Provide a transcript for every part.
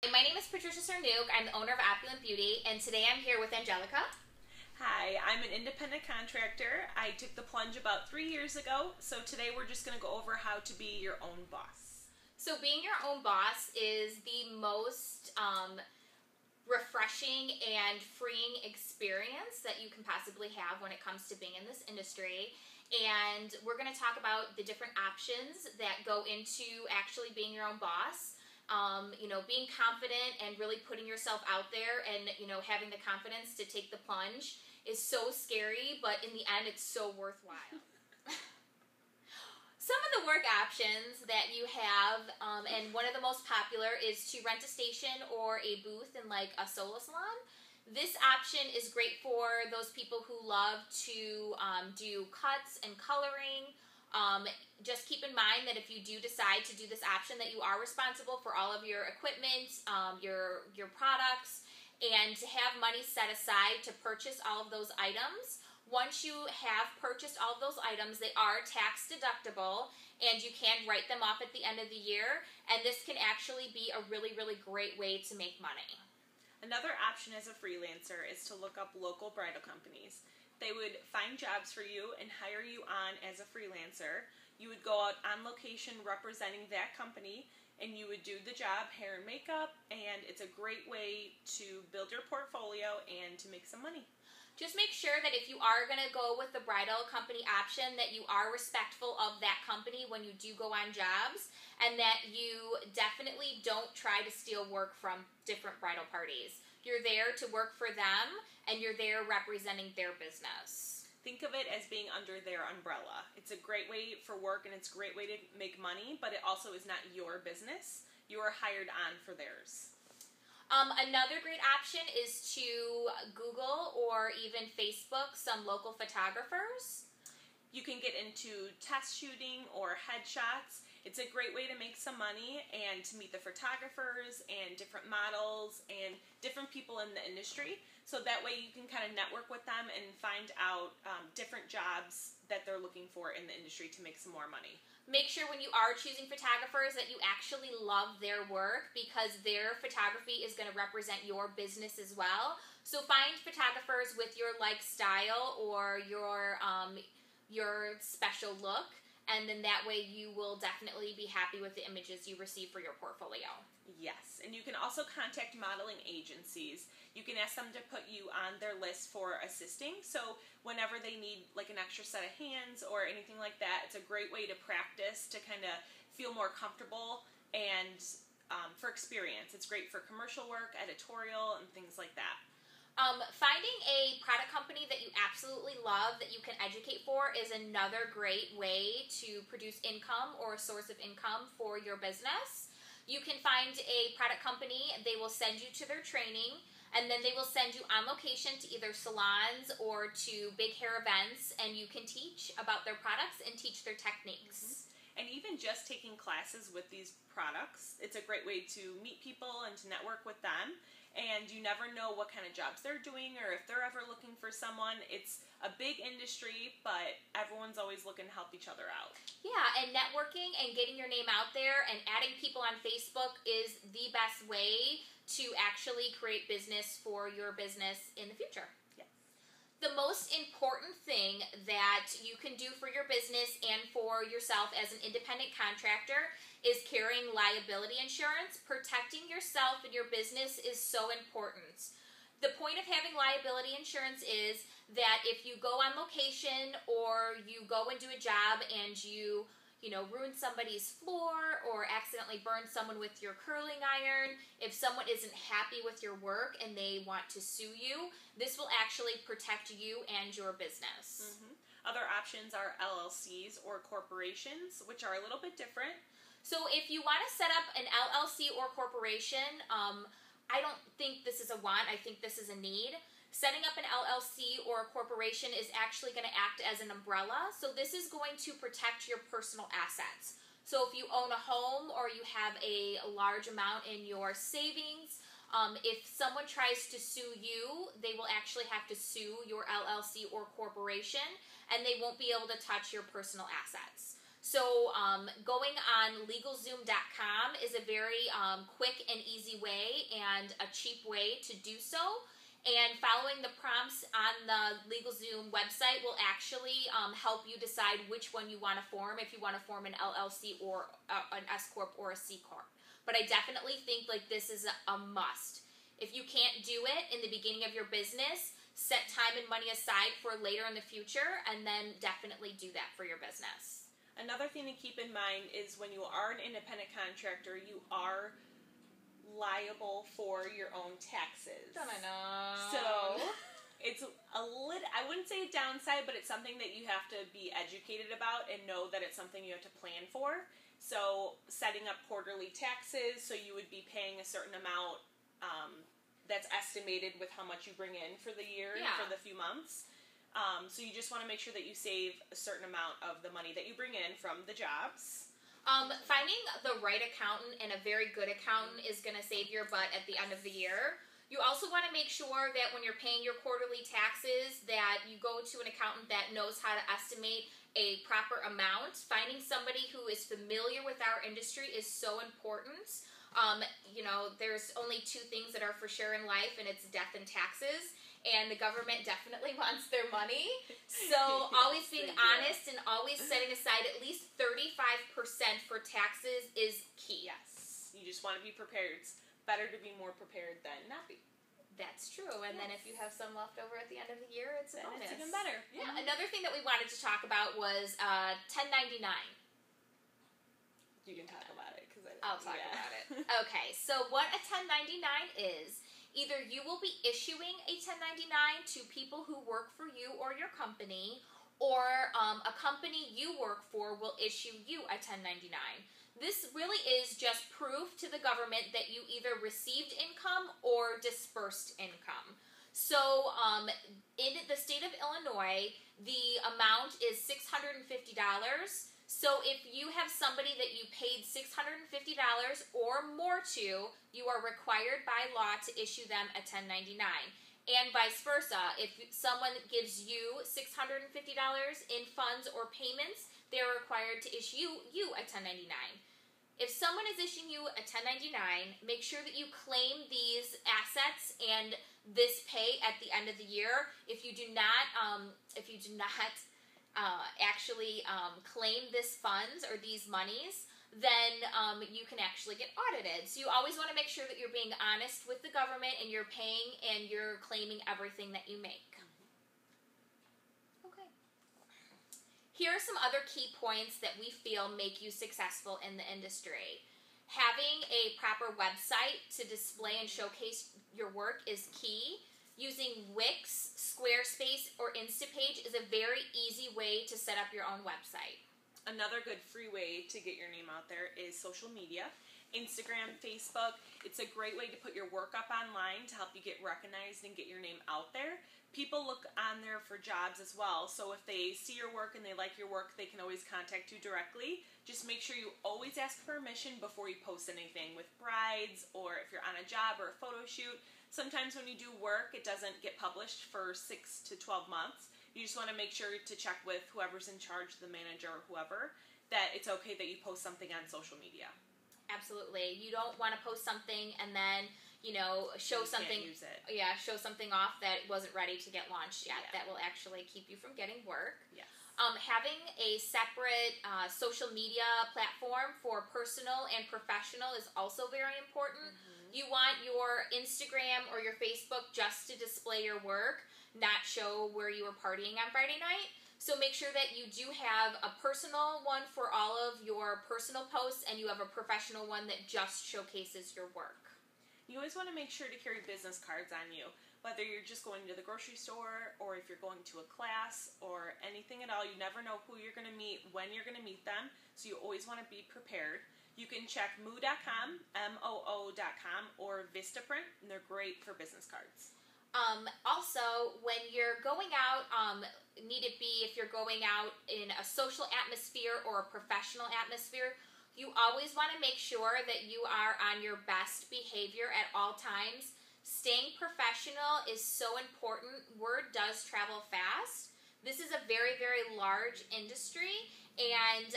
My name is Patricia Cernuke. I'm the owner of Opulent Beauty, and today I'm here with Angelica. Hi, I'm an independent contractor. I took the plunge about 3 years ago, so today we're just going to go over how to be your own boss. So being your own boss is the most refreshing and freeing experience that you can possibly have when it comes to being in this industry. And we're going to talk about the different options that go into actually being your own boss. Being confident and really putting yourself out there and, having the confidence to take the plunge is so scary, but in the end, it's so worthwhile. Some of the work options that you have, and one of the most popular is to rent a station or a booth in like a solo salon. This option is great for those people who love to do cuts and coloring. Just keep in mind that if you do decide to do this option, that you are responsible for all of your equipment, your products, and to have money set aside to purchase all of those items. Once you have purchased all of those items, they are tax deductible, and you can write them off at the end of the year, and this can actually be a really, really great way to make money. Another option as a freelancer is to look up local bridal companies. They would find jobs for you and hire you on as a freelancer. You would go out on location representing that company, and you would do the job, hair and makeup, and it's a great way to build your portfolio and to make some money. Just make sure that if you are going to go with the bridal company option, that you are respectful of that company when you do go on jobs, and that you definitely don't try to steal work from different bridal parties. You're there to work for them, and you're there representing their business. Think of it as being under their umbrella. It's a great way for work, and it's a great way to make money, but it also is not your business. You are hired on for theirs. Another great option is to Google or even Facebook some local photographers. You can get into test shooting or headshots. It's a great way to make some money and to meet the photographers and different models and different people in the industry. So that way you can kind of network with them and find out different jobs that they're looking for in the industry to make some more money. Make sure when you are choosing photographers that you actually love their work, because their photography is going to represent your business as well. So find photographers with your style or your special look, and then that way you will definitely be happy with the images you receive for your portfolio. Yes, and you can also contact modeling agencies. You can ask them to put you on their list for assisting. So whenever they need like an extra set of hands or anything like that, it's a great way to practice, to kind of feel more comfortable, and for experience. It's great for commercial work, editorial, and things like that. Finding a product company that you absolutely love that you can educate for is another great way to produce income or a source of income for your business. You can find a product company, they will send you to their training, and then they will send you on location to either salons or to big hair events, and you can teach about their products and teach their techniques. Mm-hmm. And even just taking classes with these products, it's a great way to meet people and to network with them. And you never know what kind of jobs they're doing or if they're ever looking for someone. It's a big industry, but everyone's always looking to help each other out. Yeah, and networking and getting your name out there and adding people on Facebook is the best way to actually create business for your business in the future. The most important thing that you can do for your business and for yourself as an independent contractor is carrying liability insurance. Protecting yourself and your business is so important. The point of having liability insurance is that if you go on location or you go and do a job and you ruin somebody's floor or accidentally burn someone with your curling iron, if someone isn't happy with your work and they want to sue you, this will actually protect you and your business. Mm-hmm. Other options are LLCs or corporations, which are a little bit different. So if you want to set up an LLC or corporation, I don't think this is a want, I think this is a need. Setting up an LLC or a corporation is actually going to act as an umbrella. So this is going to protect your personal assets. So if you own a home or you have a large amount in your savings, if someone tries to sue you, they will actually have to sue your LLC or corporation, and they won't be able to touch your personal assets. So going on LegalZoom.com is a very quick and easy way and a cheap way to do so. And following the prompts on the LegalZoom website will actually help you decide which one you want to form, if you want to form an LLC or an S Corp or a C Corp. But I definitely think like this is a must. If you can't do it in the beginning of your business, set time and money aside for later in the future, and then definitely do that for your business. Another thing to keep in mind is when you are an independent contractor, you are liable for your own taxes. So it's a little, I wouldn't say a downside, but it's something that you have to be educated about and know that it's something you have to plan for. So setting up quarterly taxes, so you would be paying a certain amount that's estimated with how much you bring in for the year, for the few months. So you just want to make sure that you save a certain amount of the money that you bring in from the jobs. Finding the right accountant and a very good accountant is going to save your butt at the end of the year. You also want to make sure that when you're paying your quarterly taxes that you go to an accountant that knows how to estimate a proper amount. Finding somebody who is familiar with our industry is so important. You know, there's only two things that are for sure in life, and it's death and taxes. And the government definitely wants their money. So always being honest and always setting aside at least 35% for taxes is key. Yes. You just want to be prepared. It's better to be more prepared than not be. That's true. And then if you have some left over at the end of the year, it's a bonus. It's even better. Yeah. Another thing that we wanted to talk about was 1099. You can talk about it. I'll talk about it. Okay. So what a 1099 is, either you will be issuing a 1099 to people who work for you or your company, or a company you work for will issue you a 1099. This really is just proof to the government that you either received income or dispersed income. So in the state of Illinois, the amount is $650. So if you have somebody that you paid $650 or more to, you are required by law to issue them a 1099. And vice versa. If someone gives you $650 in funds or payments, they're required to issue you a 1099. If someone is issuing you a 1099, make sure that you claim these assets and this pay at the end of the year. If you do not actually claim this funds or these monies, then you can actually get audited. So you always want to make sure that you're being honest with the government and you're paying and you're claiming everything that you make. Okay. Here are some other key points that we feel make you successful in the industry. Having a proper website to display and showcase your work is key. Using Wix, Squarespace, or Instapage is a very easy way to set up your own website. Another good free way to get your name out there is social media. Instagram, Facebook. It's a great way to put your work up online to help you get recognized and get your name out there. People look on there for jobs as well, so if they see your work and they like your work, they can always contact you directly. Just make sure you always ask permission before you post anything with brides, or if you're on a job or a photo shoot. Sometimes when you do work, it doesn't get published for 6 to 12 months. You just want to make sure to check with whoever's in charge, the manager or whoever, that it's okay that you post something on social media. Absolutely. You don't want to post something and then, show something. Can't use it. Yeah, show something off that wasn't ready to get launched yet. Yeah. That will actually keep you from getting work. Yes. Having a separate social media platform for personal and professional is also very important. Mm-hmm. You want your Instagram or your Facebook just to display your work, not show where you were partying on Friday night. So make sure that you do have a personal one for all of your personal posts, and you have a professional one that just showcases your work. You always want to make sure to carry business cards on you, whether you're just going to the grocery store or if you're going to a class or anything at all. You never know who you're going to meet, when you're going to meet them, so you always want to be prepared. You can check moo.com, MOO.com, or Vistaprint, and they're great for business cards. Also, when you're going out, need it be if you're going out in a social atmosphere or a professional atmosphere, you always want to make sure that you are on your best behavior at all times. Staying professional is so important. Word does travel fast. This is a very, very large industry, And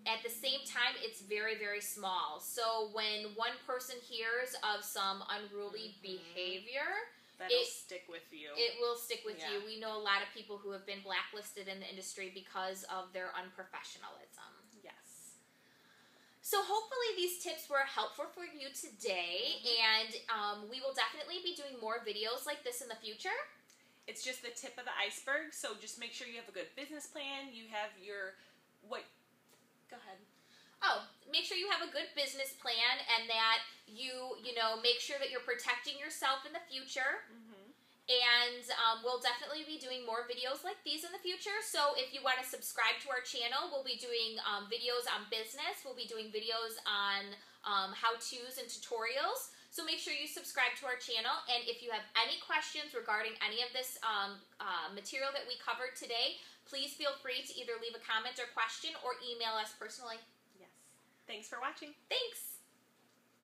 at the same time, it's very, very small. So when one person hears of some unruly behavior, that'll stick with you. It will stick with you. We know a lot of people who have been blacklisted in the industry because of their unprofessionalism. Yes. So hopefully these tips were helpful for you today, and we will definitely be doing more videos like this in the future. It's just the tip of the iceberg, so just make sure you have a good business plan. You have your Go ahead. Oh, make sure you have a good business plan, and that you make sure that you're protecting yourself in the future. And we'll definitely be doing more videos like these in the future. So if you want to subscribe to our channel, we'll be doing videos on business. We'll be doing videos on how-tos and tutorials. So make sure you subscribe to our channel. And if you have any questions regarding any of this material that we covered today, please feel free to either leave a comment or question or email us personally. Yes. Thanks for watching. Thanks.